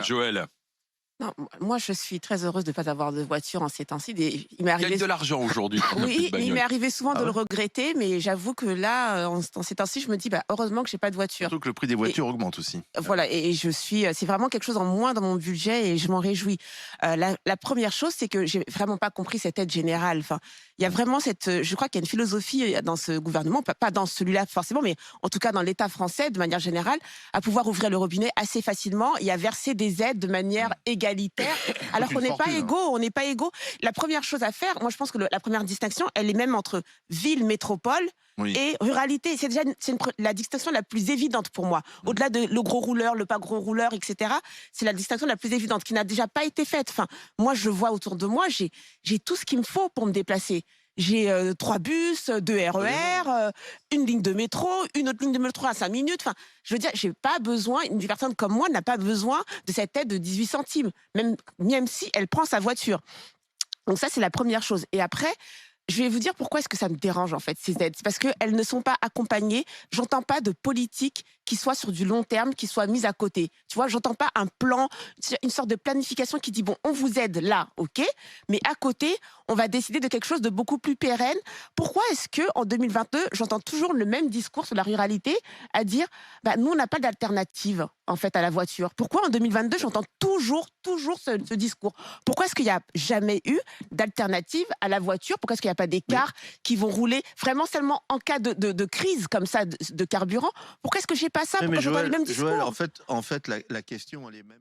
Joël, Non, moi, je suis très heureuse de ne pas avoir de voiture en ces temps-ci. Il m'est gagne arrivé, de l'argent aujourd'hui pour ne plus de oui, il bagnole. m'est arrivé souvent Ah de le ouais? regretter, mais j'avoue que là, en ces temps-ci, je me dis, bah, heureusement que j'ai pas de voiture. Surtout que le prix des Et voitures augmente aussi. voilà, et c'est vraiment quelque chose en moins dans mon budget et je m'en réjouis. La première chose, c'est que j'ai vraiment pas compris cette aide générale. Enfin, il y a vraiment je crois qu'il y a une philosophie dans ce gouvernement, pas dans celui-là forcément, mais en tout cas dans l'État français, de manière générale, à pouvoir ouvrir le robinet assez facilement et à verser des aides de manière égalitaire, alors Coûte qu'on une n'est pas fortune, hein. égaux, on n'est pas égaux. La première chose à faire, moi je pense que la première distinction, elle est même entre ville, métropole Oui. et ruralité. C'est déjà la distinction la plus évidente pour moi. Au-delà de le gros rouleur, le pas gros rouleur, etc., c'est la distinction la plus évidente qui n'a déjà pas été faite. Enfin, moi, je vois autour de moi, j'ai tout ce qu'il me faut pour me déplacer. J'ai 3 bus, 2 Absolument. RER, une ligne de métro, une autre ligne de métro à 5 minutes. Enfin, je veux dire, j'ai pas besoin, une personne comme moi n'a pas besoin de cette aide de 18 centimes, même si elle prend sa voiture. Donc ça, c'est la première chose. Et après, je vais vous dire pourquoi est-ce que ça me dérange en fait, ces aides. C'est parce qu'elles ne sont pas accompagnées. J'entends pas de politique qui soit sur du long terme, qui soit mise à côté. Tu vois, j'entends pas un plan, une sorte de planification qui dit bon, on vous aide là, ok, mais à côté, on va décider de quelque chose de beaucoup plus pérenne. Pourquoi est-ce que en 2022, j'entends toujours le même discours sur la ruralité, à dire bah nous on n'a pas d'alternative en fait à la voiture. Pourquoi en 2022 j'entends toujours ce discours? Pourquoi est-ce qu'il n'y a jamais eu d'alternative à la voiture? Pourquoi est-ce qu'il n'y a pas des Mais cars qui vont rouler vraiment seulement en cas de crise comme ça de carburant? Pourquoi est-ce que j'ai pas ça? mais Pourquoi j'entends les Joël, mêmes Joël, discours? en fait, la question, elle est même